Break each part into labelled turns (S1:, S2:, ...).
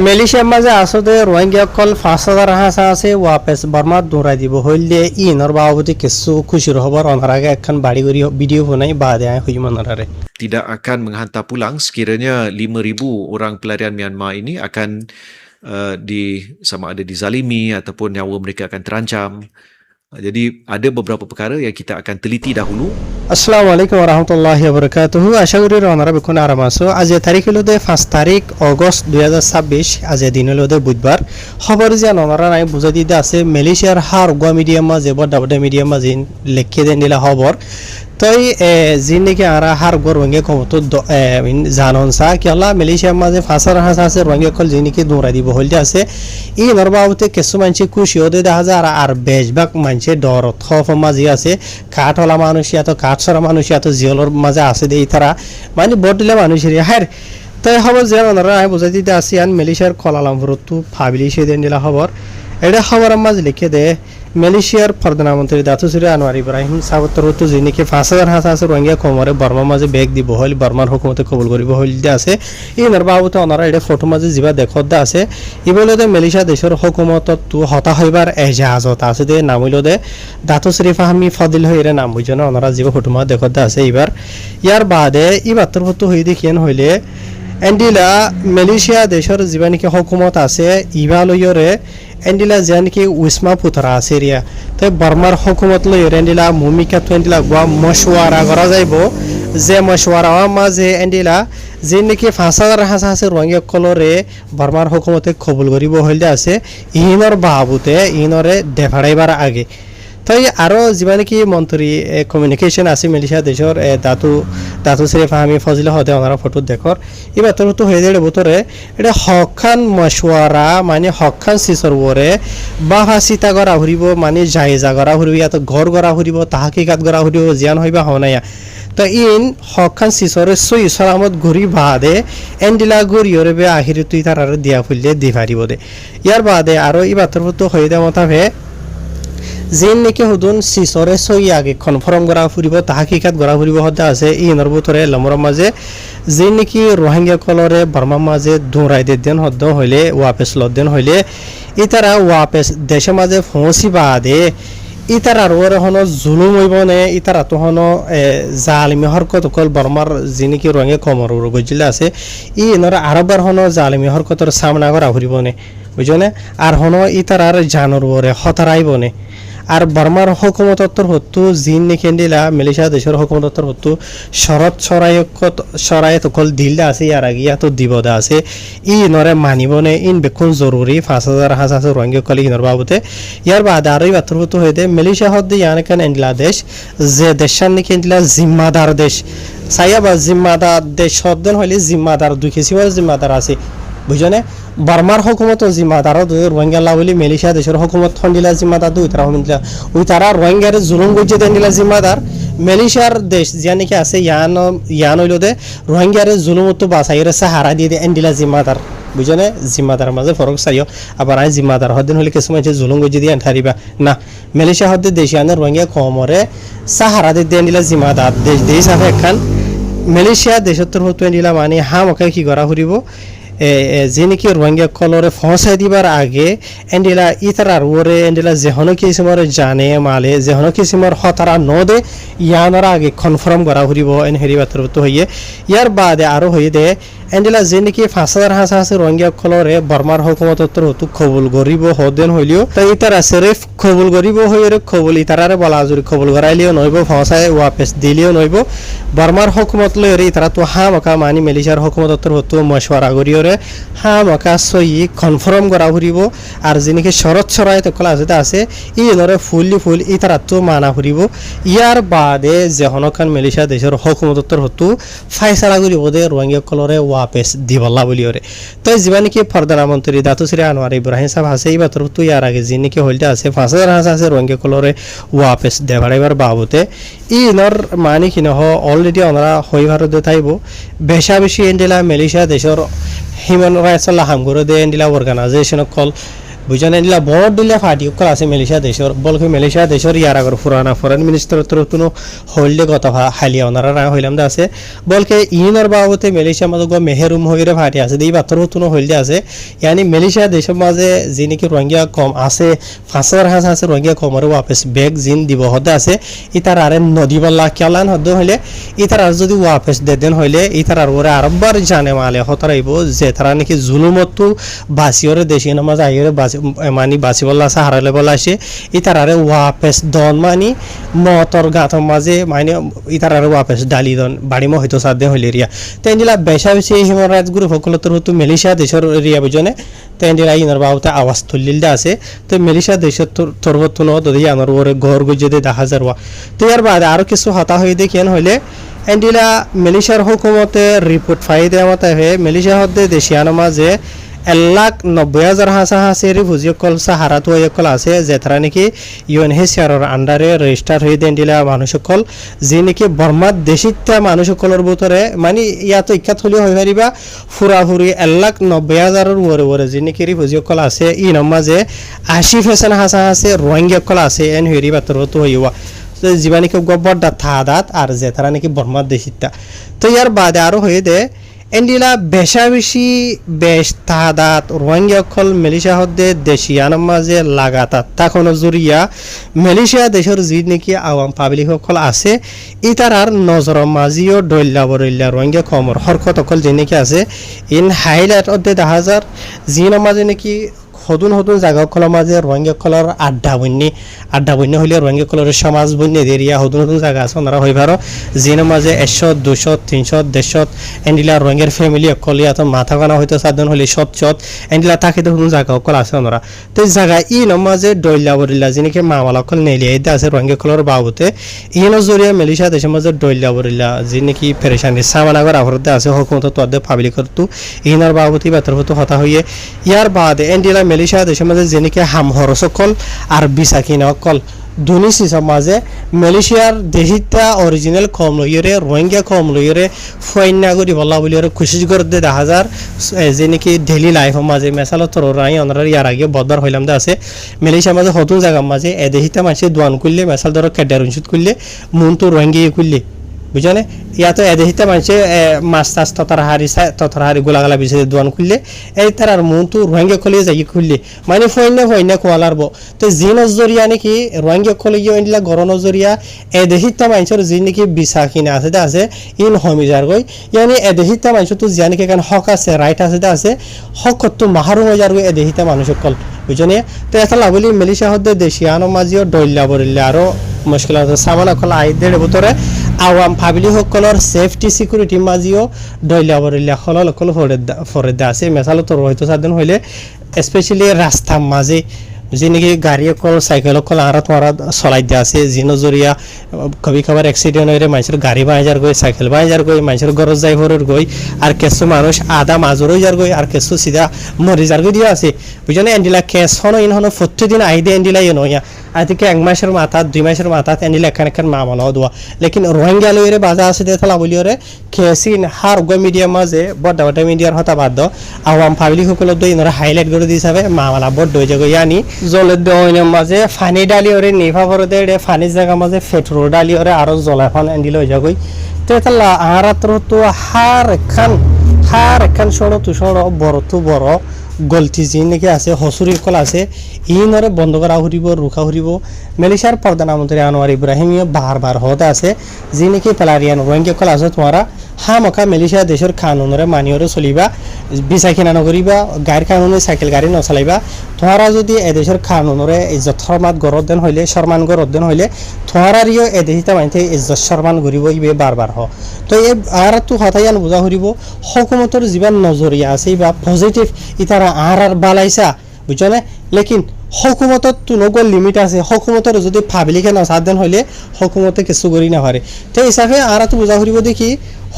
S1: মালয়েশিয়ার মাঝে আসলে রোহিঙ্গা কল 5,000 হাসা আছে ওয়াপেস বর্মা দৌড়াই দিব হইলে ইনর বাবুতি কিছু খুশির খবর অনার আগে একখান বাড়ি করি ভিডিও বানাই বাদে আয় হই মনারে
S2: tidak akan menghantar pulang sekiranya 5,000 orang pelarian Myanmar ini akan sama ada dizalimi ataupun nyawa mereka akan terancam. Jadi ada beberapa perkara yang kita akan teliti dahulu.
S1: আসসালামু আলাইকুম ওয়া রাহমাতুল্লাহি ওয়া বারাকাতুহু আশা করি আপনারা বেকুন আরাম আছো আজ তারিখ হলো 5 তারিখ আগস্ট 2026 আজ দিন হলো বুধবার খবর যে আপনারা নাই বুঝাই দিতে আছে মালয়েশিয়ার হার গোয়া মিডিয়াম মাঝে বড় মিডিয়াম মাঝে লেখে দেন দিলা খবর তই জিনকে আরা হার গর রঙে কমতো জানন সা কেলা মালয়েশিয়ার মাঝে 5,000 হাসা আছে রঙে কল জিনকে দৌড়া দিব হলতে আছে ই নরবাউতে কিছু মানছে খুশি হতে দেখা যায় আর বেশভাগ মানছে ডর খফ মাঝে আছে কাঠলা মানুষ এত কাঠসরা মানুষ এত জিয়লর মাঝে আছে দেই তারা মানে বড়লে মানুষের হার তাই খবর যে ওনারা আমি বুঝাই দিতে আসি আন মালয়েশিয়ার কোলালামপুরতো ফাবিলি সে দেন দিলা খবর এটা খবর মাঝে লিখে দে মালয়েশিয়ার প্রধানমন্ত্রী দাতুক শ্রী আনোয়ার ইব্রাহিম সাবতরতো যিনিকে 5,000 হাসা আছে রোহিঙ্গা কমরে বর্মার মাঝে বেগ দিব হল বর্মার হুকুমতে কবুল করিব হইলতে আছে ই নরবাবুতে ওনারা এটা ফটো মাঝে যিবা দেখত আছে ইবলতে মালয়েশিয়া দেশের হুকুমত তো হতা হইবার এজাজত আছে দে নামিলো দে দাতুক শ্রী ফাহমি ফদিল হইরে নাম বুঝনা ওনারা যিবা ফটো মাঝে দেখত আছে এবার ইয়ার বাদে ই বাত্তর ফটো হই দেখিয়েন হইলে এন্ডিলা মালয়েশিয়া দেশের যিবানিকে হুকুমত আছে ইবালয়রে এন্ডিলা জানকি উসমা পুতরা সিরিয়া তাই বর্মার হুকুমত লই এন্ডিলা ভূমিকা তো এন্ডিলা গোয়া মশওয়ারা করা যাইব যে মশওয়ারা মাঝে এন্ডিলা যে নাকি 5,000 হাসা আছে রোহিঙ্গা কলরে বর্মার হুকুমতে কবুল করিব হইলে আছে ইনর বাবুতে ইনরে দেফাড়াইবার আগে তাই আরো যিমান কি মন্ত্রী কমিউনিকেশন আছে মালয়েশিয়া দেশের দাতু শ্রী ফাহমি ফজিল হতে ওনারা ফটো দেখর এবার তো হয়ে যাবে ভিতরে এটা হকান মশওয়ারা মানে হকান সিসর ওরে বাহা সীতা গড়া ঘুরিব মানে জায়জা গড়া ঘুরিব এত ঘর গড়া ঘুরিব তাহাকিকাত গড়া ঘুরিব জিয়ান হইবা হনায়া তো ইন হকান সিসরে সই সালামত ঘুরি বাদে এন্ডিলা ঘুরিয়রে বে আখিরি তুই তার আর দিয়া ফুললে দি পারিব দে ইয়ার বাদে আরো এবার তো হয়ে দেওয়া মতাবে যেন নাকি হুদুন সিসরে সই আগে কনফার্ম করা ফুরিব তাহাকিকাত করা ফুরিব হতে আছে ই নরবতরে লমর মাঝে যেন নাকি রোহিঙ্গা কলরে বর্মা মাঝে দৌড়াই দেন হদ্দ হইলে ওয়াপেস লদেন হইলে ইতারা ওয়াপেস দেশে মাঝে পৌঁছি বাদে ইতারা আর হনো জুলুম হইব নে ইতারা তো হনো জালিমি হরকত কল বর্মার যিনিকি রোহিঙ্গা কমর গজিলে আছে ই নর আরবার হনো জালিমি হরকতর সামনা করা ফুরিব নে বুঝনে আর হনো ইতারার জানর ওরে হতারাইব নে আর বর্মার হুকুমতত্তর হতো জিন নিকেন্ডিলা মালয়েশিয়া দেশের হুকুমতত্তর হতো শরৎ সরায়ত কল দিলদা আছে ইয়ার আগে তো দিবদা আছে ই নরে মানিবনে ইন বেকুন জরুরি 5,000 হাসা আছে রোহিঙ্গা কল ইনর বাবুতে ইয়ার বাদ আরই বাত্তর হতো হইতে মালয়েশিয়া হদ্দে ইয়ানকান এন্ডিলা দেশ যে দেশান নিকেন্ডিলা জিম্মাদার দেশ সাইয়া বা জিম্মাদার দেশ হদ্দন হইলে জিম্মাদার দুই কিসিমের জিম্মাদার আছে বুঝনে বর্মার হুকুমত জিম্মাদার রোহিঙ্গা লাভলি মালয়েশিয়া দেশের হুকুমত থন্ডিলা জিম্মাদার দুই তারা হমিলা ওই তারা রোহিঙ্গার জুলুম গজ্জে দেন্ডিলা জিম্মাদার মালয়েশিয়ার দেশ যা নাকি আছে ইয়ান হইল দে রোহিঙ্গার জুলুমত বাসাইরে সাহারা দিয়ে এন্ডিলা জিম্মাদার বুঝনে জিম্মাদার মাঝে ফরক চাইও আবার আই জিম্মাদার হদিন হলে কিছু মানুষ জুলুম গজ্জে দিয়ে আনঠারিবা না মালয়েশিয়া হদ্দে দেশিয়ানের রোহিঙ্গা কমরে সাহারা দিয়ে এন্ডিলা জিম্মাদার দেশ দেশ আছে একখান মালয়েশিয়া দেশত্তর হতো এন্ডিলা মানে হামকে কি করা ফুরিব যে নাকি রোহিঙ্গা কলরে ফসাই দিবার আগে এন্ডিলা ইতারার ওরে এন্ডিলা যেহনো কিসিমর জানে মালে যেহনো কিসিমর হতারা নদে ইয়ানরা আগে কনফার্ম করা ফুরিব এন হেরি বাতর তো হইয়ে ইয়ার বাদে আরো হইয়ে দে এন্ডিলা যে নাকি 5,000 হাসা আছে রোহিঙ্গা কলরে বর্মার হুকুমতত্তর হতো কবুল করিব হদেন হইলিও তাই ইতারা সিরিফ কবুল করিব হইরে কবুল ইতারারে বলা জুরি কবুল করাইলিও নইব ফসাই ওয়াপেস দিলিও নইব বর্মার হুকুমত লইরে ইতারা তো হামকা মানি মালয়েশিয়ার হুকুমতত্তর হতো মশওয়ারা করিয়রে হামকা সই কনফার্ম করা ফুরিব আর যিনিকে শরৎ সরাই তো কলা আছে ই নরে ফুল ইতারা তো মানা ফুরিব ইয়ার বাদে যেহনকান মালয়েশিয়া দেশের হুকুমতত্তর হতো ফাইসালা করিব দে রোহিঙ্গা কলরে ওয়াপেস দিবল্লা বলিওরে তো যিবা নাকি প্রধানমন্ত্রী দাতু শ্রী আনোয়ার ইব্রাহিম সাহেব আছে এই বাতর তো ইয়ার আগে যিনিকে হইলতে আছে 5,000 হাসা আছে রোহিঙ্গা কলরে ওয়াপেস দেবাড়াইবার বাবুতে ই নর মানে কি নহ অলরেডি ওনারা হই ভারতে থাইব বেশি এন্ডিলা মালয়েশিয়া দেশের হিউম্যান রাইটস হাম করে দে এন্ডিলা অর্গানাইজেশন কল বুঝান এলা বড় দিলে ফাটি কল আছে মালয়েশিয়া দেশর বলকে মালয়েশিয়া দেশর ইয়ার আগর পুরানা ফরেন মিনিস্টার তরফতুনো হইলে কথা হালিয়া ওনারা না হইলাম দা আছে বলকে ইনর বাবতে মালয়েশিয়া মাঝে গো মেহেরুম হইরে ফাটি আছে দেই বাতর হতুনো হইলে আছে ইয়ানি মালয়েশিয়া দেশের মাঝে যিনি কি রোহিঙ্গা কম আছে 5,000 আছে রোহিঙ্গা কমরে ওয়াপস ব্যাগ জিন দিব হতে আছে ইতার আরে নদী বল্লা কেলান হতে হইলে ইতার আর যদি ওয়াপস দেন হইলে ইতার আর ওরে আরবার জানে মালে হতারাইব যে তারা নাকি জুলুমতো বাসিওরে দেশি নামাজ আইরে মানি বাসি বল্লা সাহারা লেভেল আসে ইতারারে ওয়াপেস দন মানি মতর গাঁতর মাঝে মানে ইতারারে ওয়াপেস ডালি দন বাড়ি মো হয়তো সাধ্যে হইলে রিয়া তেন্দিলা বেশা বেশি হিউম্যান রাইটস গ্রুপ সকলতর হতো মালয়েশিয়া দেশের রিয়া বুঝনে তেন্দিলা ইনার বাবুতে আওয়াজ তুলিল আছে তো মালয়েশিয়া দেশের তরবতুনো যদি আনার ওরে ঘর গুজে দে 10,000 ওয়া তো এর বাদে আরো কিছু হতা হয়ে দেখেন হইলে এন্ডিলা মালয়েশিয়ার হুকুমতে রিপোর্ট ফাই দেওয়া মতে হয়ে মালয়েশিয়া হতে দেশিয়ানো মাঝে 1,90,000 হাসি রিফিউজি কল সাহারা তো কল আছে যেতারা নাকি UNHCR এর আন্ডারে রেজিস্টার হয়ে দেন দিলা মানুষ কল যে নাকি বর্মার দেশিতা মানুষ কলর ভিতরে মানে ইয়াতো ইকাত হলে হই পারিবা ফুরাফুরি 1,90,000 এর ওরে যে নাকি রিফিউজি কল আছে ই নমাজে 80% হাসি রোহিঙ্গা কল আছে এন হইরিবা তোর তো হইবা জীবানিকে গব্বরদা থাদাত আর যেতারা নাকি বর্মার দেশিতা তো ইয়ার বাদে আরো হয়ে দে এন্ডিলা বেশা বেশি বেশ তাহাদাত রোহিঙ্গা কল মালয়েশিয়া হদ্দে দেশিয়ান মাঝে লাগাতার তখন জুরিয়া মালয়েশিয়া দেশের যি নাকি আওয়াম পাবলিক সকল আছে ইতারার নজর মাঝিও ডল্লা বরল্লা রোহিঙ্গা কমর হরকত অকল যে নাকি আছে ইন হাইলাইট অদ্দে 10,000 জিন মাঝে নাকি হতুন জায়গা কলার মাঝে রোহিঙ্গা কলার আড্ডা বন্য হইলে রোহিঙ্গা কলার সমাজ বন্য এরিয়া হতুন জায়গা আছে ওনারা হই পারো যিনি মাঝে 100 200 300 150 এন্ডিলা রোহিঙ্গার ফ্যামিলি অকল ইয়াত মাথা কানা হইতে সাধন হইলে সৎ এন্ডিলা থাকে তো হতুন জায়গা অকল আছে ওনারা তো এই জায়গা ই নমাজে ডইলা বরিলা যিনিকে মামালা অকল নেলিয়া ইদা আছে রোহিঙ্গা কলার বাবুতে ইনো জরিয়া মালয়েশিয়া দেশের মাঝে ডইলা বরিলা যিনিকি পেরেশানি সামানাগর আহরতে আছে হুকুমত তোদের পাবলিক করতু ইনার বাবুতি বেতরবত হতা হইয়ে ইয়ার বাদে এন্ডিলা মালয়েশিয়া দেশের মাঝে যেনিকে হামহর সকল আর বিসাকিনা অকল দুনি সিসব মাঝে মালয়েশিয়ার দেশিতা অরিজিনাল কম লইরে রোহিঙ্গা কম লইরে ফয়না করি বলা বলি খুশি করতে 10,000 যে নাকি ডেইলি লাইফের মাঝে মেসাল তোর রাই অনার ইয়ার আগে বদবার হইলাম দা আছে মালয়েশিয়ার মাঝে হতুন জায়গার মাঝে এ দেশিতা মানুষ দোয়ান করলে মেসাল ধরো কেডার উঞ্চুত করলে মন তো রোহিঙ্গা করলে বুঝনে ইয়াতো এদেহিতে মানুষে মাছ টাছ তথর হারি গোলাগালা বিছে দোয়ান খুললে এই তার আর মন তো রোহিঙ্গা খলিয়ে যাই খুললে মানে ফয়না কোয়ালারব তো জি নজরিয়া নাকি রোহিঙ্গা খলিয়ে ইনলা গর নজরিয়া এদেহিতে মানুষের যি নাকি বিছা কিনা আছে ইন হমিজার গই ইয়ানি এদেহিতে মানুষ তো জিয়া নাকি কারণ হক আছে রাইট আছে হক তো মাহারু মজার গই এদেহিতে মানুষ কল বুঝনে তো এটা লাভলি মালয়েশিয়া হদ্দে দেশিয়ানো মাঝিও ডইলা বরিল্লা আরো মুশকিল আছে সামানা কল আইদের ভিতরে আওয়াম পাবলিক সকলের সেফটি সিকিউরিটি মাঝিও ডইলা বরিল্লা হল ফরেদা আছে মেসালো তো হয়তো সাধন হইলে স্পেশালি রাস্তা মাঝে যে নাকি গাড়ি অকল সাইকেল অকল আর তোমারা চলাই দিয়া আছে যি নজরিয়া কবি খাবার এক্সিডেন্ট হইলে মানুষের গাড়ি বাঁজার গই সাইকেল বাঁজার গই মানুষের গরজ যাই ভরের গই আর কিছু মানুষ আধা মাজর যার গই আর কিছু সিধা মরি যার গই দিয়া আছে বুঝনে এন্ডিলা কেস হনো ইন হনো প্রতিদিন আইদে এন্ডিলা ইন হইয়া আজকে 1 মাসের মাথা 2 মাসের মাথা এন্ডিলা এখান মামলা দোয়া লেকিন রোহিঙ্গা লইরে বাজা আছে দেতলা বলিওরে কেসিন হার গো মিডিয়া মাঝে বড় মিডিয়ার হতা বাদ আওয়াম পাবলিক সকল দই ইনরা হাইলাইট করে দিছাবে মামলা বড় হই যাগো ইয়ানি জলের দইনের মাঝে ফানি ডালি ওরে নিফা করে দে ফানি জায়গা মাঝে পেট্রোল ডালি ওরে আরো জলাফান এন্ডিল হই যাগই তেতলা আরাত্র তো হার খান সরো তো সরো বড় তো বড় গলতি যি নাকি আছে হসুরির কল আছে ইনরে বন্ধ করা হরিব রুখা হরিব মালয়েশিয়ার প্রধানমন্ত্রী আনোয়ার ইব্রাহিমিও বারবার হতে আছে যি নাকি পেলারিয়ান রোহিঙ্গা কল আছে তোমারা হামকা মালয়েশিয়া দেশের কানুনরে মানিয়রে চলিবা বিছা কিনা নকরিবা গাড়ির কানুনে সাইকেল গাড়ি নচলাইবা তোমারা যদি এদেশের কানুনরে ইজ্জত হরমাত গরত দেন হইলে সম্মান গরত দেন হইলে তোমারারিও এদেশিতা মানতে ইজ্জত সম্মান করিব ইবে বারবার হ তো এই আর তো হতাইয়ান বুঝা হরিব হুকুমতের জীবন নজরিয়া আছে বা পজিটিভ ইতারা আর বালাইছা বুঝছনে লেকিন হুকুমতত তুনগল লিমিট আছে হুকুমতের যদি পাবলিকে না সাথ দেন হইলে হুকুমতে কিছু করি না পারে তো হিসাবে আর তো বুঝা হরিব দেখি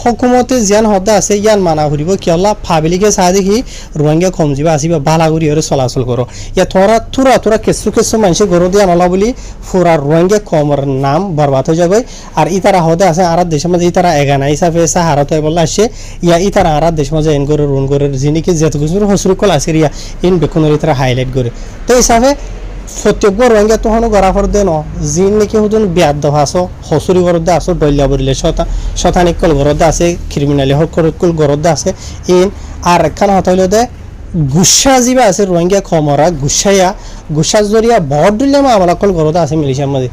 S1: হকুমতে জিয়ান হদা আছে ইয়ান মানা করিব কিয়লা ফাবিলিকে চাহ দেখি রোহিঙ্গা কম যাবা আসিবা বালা করি হরে চলাচল করো ইয়া তোরা তুরা তুরা কেঁচু কেঁচু মানুষে গরু দিয়া নলা বলি ফুরা রোহিঙ্গা কমর নাম বরবাদ হয়ে যাবে আর ইতারা হদে আছে আর দেশের মাঝে ইতারা এগানা হিসাবে সাহারত বলে আসে ইয়া ইতারা আর দেশের মাঝে এন করে রুন করে যিনিকে যেত কিছু হসুর কল আছে ইয়া ইন বেকুনের ইতারা হাইলাইট করে তো হিসাবে প্রত্যেক রোহিঙ্গা তখনও গড়া ফর দেন যিন নাকি হুদুন বিয়াদ দফা আছো হসুরি গরদে আছো ডলিয়া বরিলে শতানিক কল গরদে আছে ক্রিমিনালি হকল গরদে আছে ইন আর একখান হতা হইল দে গুসা যিবা আছে রোহিঙ্গা খমরা গুসা জরিয়া বড় দিলে আমলা কল গরদে আছে মিলিশিয়ার মাঝে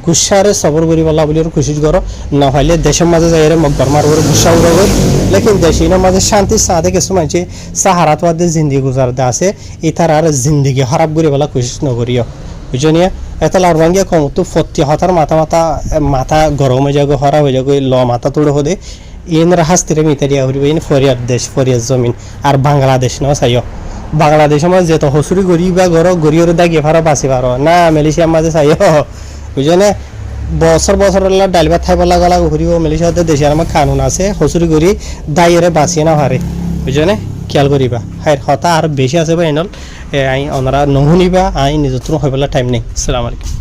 S1: গুসারে সবর করি বলা বলি কোশিশ করো নহলে দেশের মাঝে যাই মকবর মারবর গুসা উড়াবো লেকিন দেশিনের মাঝে শান্তি সাথে কিছু মানুষ সাহারাতওয়াদের জিন্দিগি গুজারতে আছে ইতার আর জিন্দিগি খারাপ করে বলা কোশিশ নকরিও বুঝনিয়া এতলা রোহিঙ্গা কম তো ফত্তি হতার মাথা গরম হয়ে যাবে হরা হয়ে যাবে ল মাথা তুড়ে হদে ইনরা হাস্তিরে মিতারিয়া হরিব ইন ফরিয়ার দেশ ফরিয়ার জমিন আর বাংলাদেশ ন চাইও বাংলাদেশের মাঝে যেত হসুরি গড়ি বা গড়িওর দাগিয়ে ফারো বাঁচি পারো না মালয়েশিয়ার মাঝে চাইও বুঝনে বছর ডাইল ভাত খাই পেলা গলা ঘুরিব মালয়েশিয়াতে দেশের আমার কানুন আছে হসুরি গড়ি দাইরে বাঁচিয়ে না হারে বুঝনে খেয়াল করিবা হাই হতা আর বেশি আছে বা এনল আই ওনারা নহুনিবা আই নিজের হয়ে পেলা টাইম নেই আসসালামু আলাইকুম